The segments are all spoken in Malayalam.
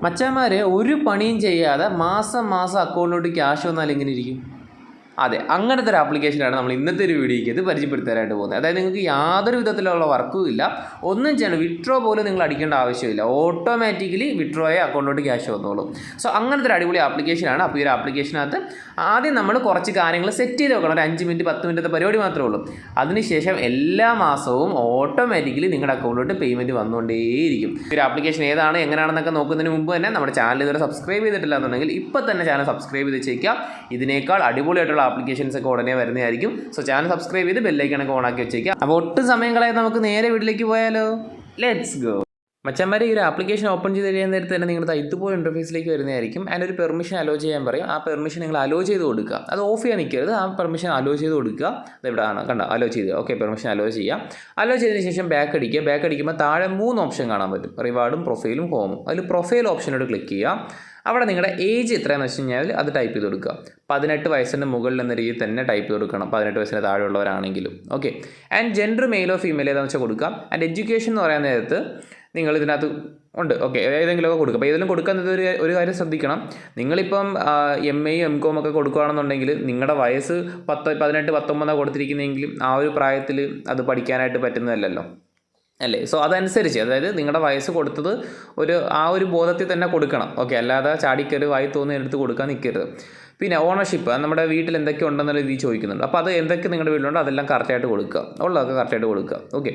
മച്ചാന്മാർ ഒരു പണിയും ചെയ്യാതെ മാസം മാസം അക്കൗണ്ടിലോട്ട് ക്യാഷ് വന്നാൽ എങ്ങനെ ഇരിക്കും? അതെ, അങ്ങനത്തെ ഒരു ആപ്ലിക്കേഷനാണ് നമ്മൾ ഇന്നത്തെ ഒരു വീഡിയോയ്ക്ക് ഇത് പരിചയപ്പെടുത്താനായിട്ട് പോകുന്നത്. അതായത് നിങ്ങൾക്ക് യാതൊരു വിധത്തിലുള്ള വർക്കും ഇല്ല, ഒന്നും ചെയ്യണം, വിഡ്രോ പോലും നിങ്ങൾ അടിക്കേണ്ട ആവശ്യമില്ല. ഓട്ടോമാറ്റിക്കലി വിഡ്രോയെ അക്കൗണ്ടിലോട്ട് ക്യാഷ് വന്നോളും. സോ അങ്ങനത്തെ ഒരു അടിപൊളി ആപ്ലിക്കേഷനാണ്. അപ്പോൾ ഈ ഒരു ആപ്ലിക്കേഷനകത്ത് ആദ്യം നമ്മൾ കുറച്ച് കാര്യങ്ങൾ സെറ്റ് ചെയ്ത് വെക്കണം. ഒരു 5 മിനിറ്റ് 10 മിനിറ്റത്തെ പരിപാടി മാത്രമേ ഉള്ളൂ. അതിനുശേഷം എല്ലാ മാസവും ഓട്ടോമാറ്റിക്കലി നിങ്ങളുടെ അക്കൗണ്ടിലോട്ട് പേയ്മെൻറ്റ് വന്നുകൊണ്ടേയിരിക്കും. ഈ ഒരു ആപ്ലിക്കേഷൻ ഏതാണ് എങ്ങനെയാണെന്നൊക്കെ നോക്കുന്നതിന് മുമ്പ് തന്നെ നമ്മുടെ ചാനൽ ഇതുവരെ സബ്സ്ക്രൈബ് ചെയ്തിട്ടില്ല എന്നുണ്ടെങ്കിൽ ഇപ്പോൾ തന്നെ ചാനൽ സബ്സ്ക്രൈബ് ചെയ്ത് വെച്ചേക്കാം. ഇതിനേക്കാൾ അടിപൊളിയായിട്ടുള്ള ആപ്ലിക്കേഷൻസ് ഒക്കെ ഉടനെ വരുന്നതായിരിക്കും. സോ ചാനൽ സബ്സ്ക്രൈബ് ചെയ്ത് ബെല്ലൈക്കണൊക്കെ ഓൺ ആക്കി വെച്ചേക്കാം. അപ്പോൾ ഒട്ടും സമയം കളയാതെ നമുക്ക് നേരെ വീട്ടിലേക്ക് പോയാലോ. Let's go. മച്ചന്മാരെ, ഈ ഒരു ആപ്ലിക്കേഷൻ ഓപ്പൺ ചെയ്ത് കഴിയാൻ നേരത്തെ തന്നെ നിങ്ങളുടെ ഇതുപോലെ ഇൻ്റർഫേസിലേക്ക് വരുന്നതായിരിക്കും. അതിൻ്റെ ഒരു പെർമിഷൻ അലോ ചെയ്യാൻ പറയും. ആ പെർമിഷൻ നിങ്ങൾ അലോ ചെയ്ത് കൊടുക്കുക. അത് ഓഫ് ചെയ്യാൻ നിൽക്കരുത്. ആ പെർമിഷൻ അലോ ചെയ്ത് കൊടുക്കുക. അത് ഇവിടെ ആണ്, കണ്ടോ, അലോ ചെയ്ത്. ഓക്കെ, പെർമിഷൻ അലോ ചെയ്യാം. അലോ ചെയ്തതിന് ശേഷം ബാക്ക് അടിക്കുക. ബാക്ക് അടിക്കുമ്പോൾ താഴെ 3 ഓപ്ഷൻ കാണാൻ പറ്റും: റിവാർഡും, പ്രൊഫൈലും, ഹോമും. അതിൽ പ്രൊഫൈൽ ഓപ്ഷനോട് ക്ലിക്ക് ചെയ്യുക. അവിടെ നിങ്ങളുടെ ഏജ് എത്രയാണെന്ന് വെച്ച് കഴിഞ്ഞാൽ അത് ടൈപ്പ് ചെയ്ത് കൊടുക്കുക. 18 വയസ്സിന് മുകളിൽ എന്ന രീതിയിൽ തന്നെ ടൈപ്പ് ചെയ്ത് കൊടുക്കണം, 18 വയസ്സിന് താഴെയുള്ളവരാണെങ്കിലും. ഓക്കെ, ആൻഡ് ജെൻഡർ മെയിലോ ഫീമെയിലോ ഏതാണെന്ന് വെച്ചാൽ കൊടുക്കാം. ആൻഡ് എഡ്യൂക്കേഷൻ എന്ന് പറയുന്ന നേരത്ത് നിങ്ങൾ ഇതിനകത്ത് ഉണ്ട്. ഓക്കെ, ഏതെങ്കിലുമൊക്കെ കൊടുക്കുക. അപ്പോൾ ഏതെങ്കിലും കൊടുക്കാൻ ഒരു കാര്യം ശ്രദ്ധിക്കണം. നിങ്ങളിപ്പം MA MCOM ഒക്കെ കൊടുക്കുകയാണെന്നുണ്ടെങ്കിൽ നിങ്ങളുടെ വയസ്സ് 18 19 കൊടുത്തിരിക്കുന്നതെങ്കിലും ആ ഒരു പ്രായത്തിൽ അത് പഠിക്കാനായിട്ട് പറ്റുന്നതല്ലല്ലോ, അല്ലേ? സോ അതനുസരിച്ച്, അതായത് നിങ്ങളുടെ വയസ്സ് കൊടുത്തത് ആ ഒരു ബോധത്തിൽ തന്നെ കൊടുക്കണം. ഓക്കെ, അല്ലാതെ ചാടിക്കറി വായി തോന്നി എടുത്ത് കൊടുക്കാൻ നിൽക്കരുത്. പിന്നെ ഓണർഷിപ്പ്, നമ്മുടെ വീട്ടിൽ എന്തൊക്കെ ഉണ്ടെന്നുള്ള രീതിയിൽ ചോദിക്കുന്നുണ്ട്. അപ്പോൾ അത് എന്തൊക്കെ നിങ്ങളുടെ വീട്ടിലുണ്ടോ അതെല്ലാം കറക്റ്റായിട്ട് കൊടുക്കുക, ഉള്ളതൊക്കെ കറക്റ്റായിട്ട് കൊടുക്കുക. ഓക്കെ,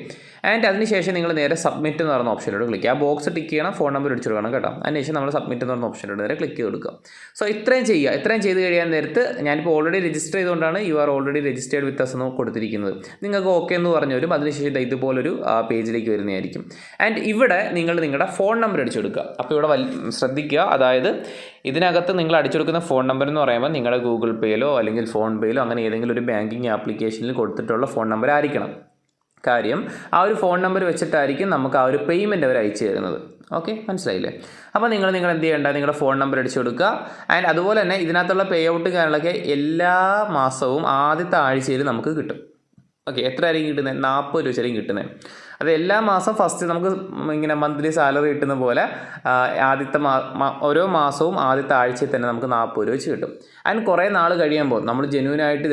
ആൻഡ് അതിനുശേഷം നിങ്ങൾ നേരെ സബ്മിറ്റ് എന്ന് പറയുന്ന ഓപ്ഷനിലോട്ട് ക്ലിക്ക് ചെയ്യുക. ആ ബോക്സ് ടിക്ക് ചെയ്യണം, ഫോൺ നമ്പർ അടിച്ചു കൊടുക്കണം കേട്ടോ. അതിനുശേഷം നമ്മൾ സബ്മിറ്റ് എന്ന് പറയുന്ന ഓപ്ഷനിലോട്ട് നേരെ ക്ലിക്ക് ചെയ്ത് കൊടുക്കുക. സോ ഇത്രയും ചെയ്യുക. ഇത്രയും ചെയ്ത് കഴിയാൻ നേരത്ത് ഞാനിപ്പോൾ ഓൾറെഡി രജിസ്റ്റർ ചെയ്തുകൊണ്ടാണ് you are already registered with us എന്ന് കൊടുത്തിരിക്കുന്നത്. നിങ്ങൾക്ക് ഓക്കെ എന്ന് പറഞ്ഞു വരും. അതിനുശേഷം ഇതുപോലൊരു പേജിലേക്ക് വരുന്നതായിരിക്കും. ആൻഡ് ഇവിടെ നിങ്ങൾ നിങ്ങളുടെ ഫോൺ നമ്പർ അടിച്ചു കൊടുക്കുക. അപ്പോൾ ഇവിടെ ശ്രദ്ധിക്കുക, അതായത് ഇതിനകത്ത് നിങ്ങൾ അടിച്ചു കൊടുക്കുന്ന ഫോൺ നമ്പർ എന്ന് പറയുമ്പോൾ നിങ്ങളുടെ ഗൂഗിൾ പേയിലോ അല്ലെങ്കിൽ ഫോൺ പേയിലോ അങ്ങനെ ഏതെങ്കിലും ഒരു ബാങ്കിങ് ആപ്ലിക്കേഷനിൽ കൊടുത്തിട്ടുള്ള ഫോൺ നമ്പർ ആയിരിക്കണം. കാര്യം ആ ഒരു ഫോൺ നമ്പർ വെച്ചിട്ടായിരിക്കും നമുക്ക് ആ ഒരു പേയ്മെൻറ്റ് അവർ അയച്ചു തരുന്നത്. ഓക്കെ, മനസ്സിലായില്ലേ? അപ്പോൾ നിങ്ങൾ എന്ത് ചെയ്യേണ്ട, നിങ്ങളുടെ ഫോൺ നമ്പർ അടിച്ചു കൊടുക്കുക. ആൻഡ് അതുപോലെ തന്നെ ഇതിനകത്തുള്ള പേ ഔട്ട് കാര്യങ്ങളൊക്കെ എല്ലാ മാസവും ആദ്യത്തെ ആഴ്ചയിൽ നമുക്ക് കിട്ടും. ഓക്കെ, എത്ര ആയിരിക്കും കിട്ടുന്നത്? 40 രൂപ വരെയും കിട്ടുന്നത്. അത് എല്ലാ മാസം ഫസ്റ്റ് നമുക്ക് ഇങ്ങനെ മന്ത്ലി സാലറി കിട്ടുന്ന പോലെ ആദ്യത്തെ ഓരോ മാസവും ആദ്യത്തെ ആഴ്ചയിൽ തന്നെ നമുക്ക് 40 രൂപ വെച്ച് കിട്ടും. അതിന് കുറേ നാൾ കഴിയുമ്പോൾ നമ്മൾ ജെന്യൂനായിട്ട്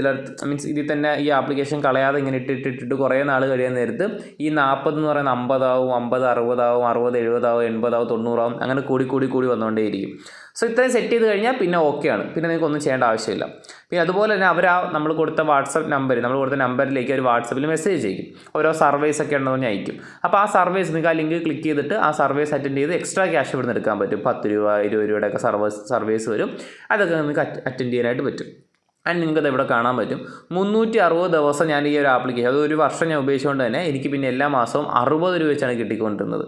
മീൻസ് ഇതിൽ തന്നെ ഈ ആപ്ലിക്കേഷൻ കളയാതെ ഇങ്ങനെ ഇട്ടിട്ട് കുറേ നാൾ കഴിയാൻ നേരത്ത് ഈ 40 എന്ന് പറയുന്നത് 50 ആവും, 50 60 ആവും, 60 70 ആവും, 80 ആവും, 90 ആവും, അങ്ങനെ കൂടി വന്നുകൊണ്ടേയിരിക്കും. സോ ഇത്രയും സെറ്റ് ചെയ്ത് കഴിഞ്ഞാൽ പിന്നെ ഓക്കെയാണ്. പിന്നെ നിങ്ങൾക്ക് ഒന്നും ചെയ്യേണ്ട ആവശ്യമില്ല. പിന്നെ അതുപോലെ തന്നെ നമ്മൾ കൊടുത്ത വാട്സപ്പ് നമ്പറിലേക്ക് ഒരു വാട്സപ്പിൽ മെസ്സേജ് ചെയ്യും. ഓരോ സർവീസ് ഒക്കെ ഉണ്ടെന്ന് അയക്കും. അപ്പോൾ ആ സർവീസ് നിങ്ങൾക്ക് ആ ലിങ്ക് ക്ലിക്ക് ചെയ്തിട്ട് ആ സർവീസ് അറ്റൻഡ് ചെയ്ത് എക്സ്ട്രാ ക്യാഷ് ഇവിടെ നിന്ന് എടുക്കാൻ പറ്റും. 10 രൂപ 20 രൂപയുടെയൊക്കെ സർവീസ് വരും. അതൊക്കെ നിങ്ങൾക്ക് അറ്റൻഡ് ചെയ്യാനായിട്ട് പറ്റും. ആൻഡ് നിങ്ങൾക്കത് ഇവിടെ കാണാൻ പറ്റും. 360 ദിവസം ഞാൻ ഈ ഒരു ആപ്ലിക്കേഷൻ, അത് ഒരു വർഷം ഞാൻ ഉപയോഗിച്ചുകൊണ്ട് തന്നെ എനിക്ക് പിന്നെ എല്ലാ മാസവും 60 രൂപ വെച്ചാണ് കിട്ടിക്കൊണ്ടിരുന്നത്.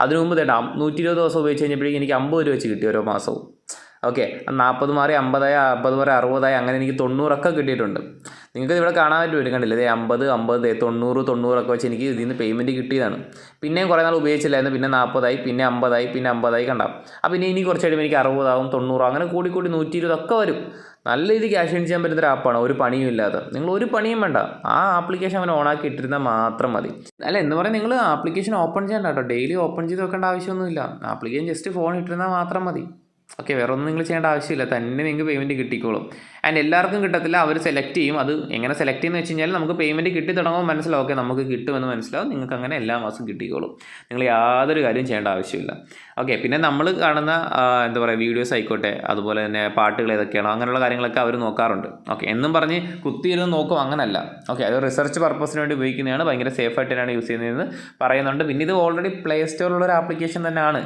അതിനു മുമ്പ് 120 ദിവസം ഉപയോഗിച്ച് കഴിഞ്ഞപ്പോഴേക്കും എനിക്ക് 50 രൂപ വെച്ച് കിട്ടി ഓരോ മാസവും. ഓക്കെ, 40 മാറി 50 ആയി, 50 മാറി 60 ആയി, അങ്ങനെ എനിക്ക് 90 ഒക്കെ കിട്ടിയിട്ടുണ്ട്. നിങ്ങൾക്ക് ഇവിടെ കാണാൻ പറ്റും, കണ്ടില്ലേ? 50 50 90 ഒക്കെ വെച്ച് എനിക്ക് ഇതിൽ നിന്ന് പേയ്മെൻറ്റ് കിട്ടിയതാണ്. പിന്നെയും കുറേ നാൾ ഉപയോഗിച്ചില്ലായിരുന്നു. പിന്നെ 40 ആയി, പിന്നെ 50 ആയി, പിന്നെ 50 ആയി, കണ്ടാം. അപ്പോൾ പിന്നെ ഇനി കുറച്ച് കഴിയുമ്പോൾ എനിക്ക് 60 ആവും, 90 അങ്ങനെ കൂടി 120 ഒക്കെ വരും. നല്ല രീതിയിൽ ക്യാഷ് ഏൺ ചെയ്യാൻ പറ്റുന്നൊരു ആപ്പാണ്, ഒരു പണിയും ഇല്ലാതെ. നിങ്ങൾ ഒരു പണിയും വേണ്ട, ആ ആപ്ലിക്കേഷൻ അവൻ ഓണാക്കി ഇട്ടിരുന്നാൽ മാത്രം മതി. അല്ല, എന്ന് പറയാൻ നിങ്ങൾ ആപ്ലിക്കേഷൻ ഓപ്പൺ ചെയ്യണ്ട കേട്ടോ. ഡെയിലി ഓപ്പൺ ചെയ്ത് വെക്കേണ്ട ആവശ്യമൊന്നുമില്ല. ആപ്ലിക്കേഷൻ ജസ്റ്റ് ഫോൺ ഇട്ടിരുന്നാൽ മാത്രം മതി. ഓക്കെ, വേറെ ഒന്നും നിങ്ങൾ ചെയ്യേണ്ട ആവശ്യമില്ല. തന്നെ നിങ്ങൾക്ക് പേയ്മെൻറ്റ് കിട്ടിക്കോളും. ആൻഡ് എല്ലാവർക്കും കിട്ടത്തില്ല, അവർ സെലക്ട് ചെയ്യും. അത് എങ്ങനെ സെലക്ട് ചെയ്യുന്നത് വെച്ച് കഴിഞ്ഞാൽ നമുക്ക് പേയ്മെൻറ്റ് കിട്ടി തുടങ്ങുമ്പോൾ മനസ്സിലാവും, ഓക്കെ നമുക്ക് കിട്ടുമെന്ന് മനസ്സിലാവും. നിങ്ങൾക്ക് അങ്ങനെ എല്ലാ മാസവും കിട്ടിക്കോളും. നിങ്ങൾ യാതൊരു കാര്യം ചെയ്യേണ്ട ആവശ്യമില്ല. ഓക്കെ, പിന്നെ നമ്മൾ കാണുന്ന വീഡിയോസ് ആയിക്കോട്ടെ, അതുപോലെ തന്നെ പാട്ടുകൾ ഏതൊക്കെയാണോ അങ്ങനെയുള്ള കാര്യങ്ങളൊക്കെ അവർ നോക്കാറുണ്ട്. ഓക്കെ, എന്നും പറഞ്ഞ് കുത്തിയിരുന്ന് നോക്കും, അങ്ങനല്ല. ഓക്കെ, അത് റിസർച്ച് പർപ്പസിന് വേണ്ടി ഉപയോഗിക്കുന്നതാണ്. ഭയങ്കര സേഫായിട്ട് തന്നെയാണ് യൂസ് ചെയ്യുന്നതെന്ന് പറയുന്നുണ്ട്. പിന്നെ ഇത് ഓൾറെഡി പ്ലേ സ്റ്റോറിലുള്ള ഒരു ആപ്ലിക്കേഷൻ തന്നെയാണ്.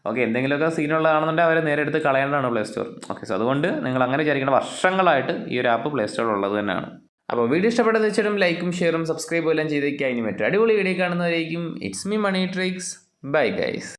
ഓക്കെ, എന്തെങ്കിലുമൊക്കെ സീനുള്ളതാണെന്നുണ്ടെങ്കിൽ അവരെ നേരെ എടുത്ത് കളയേണ്ടതാണ് പ്ലേ സ്റ്റോർ. ഓക്കെ, സോ അതുകൊണ്ട് നിങ്ങൾ അങ്ങനെ വിചാരിക്കേണ്ട, വർഷങ്ങളായിട്ട് ഈ ഒരു ആപ്പ് പ്ലേ സ്റ്റോറിൽ ഉള്ളത് തന്നെയാണ്. അപ്പോൾ വീഡിയോ ഇഷ്ടപ്പെട്ടെന്ന് വെച്ചിട്ടും ലൈക്കും ഷെയറും സബ്സ്ക്രൈബും എല്ലാം ചെയ്തേക്കുക. ഇനി മറ്റൊരു അടിപൊളി വീഡിയോ കാണുന്നവരേക്കും it's me money tricks. Bye guys.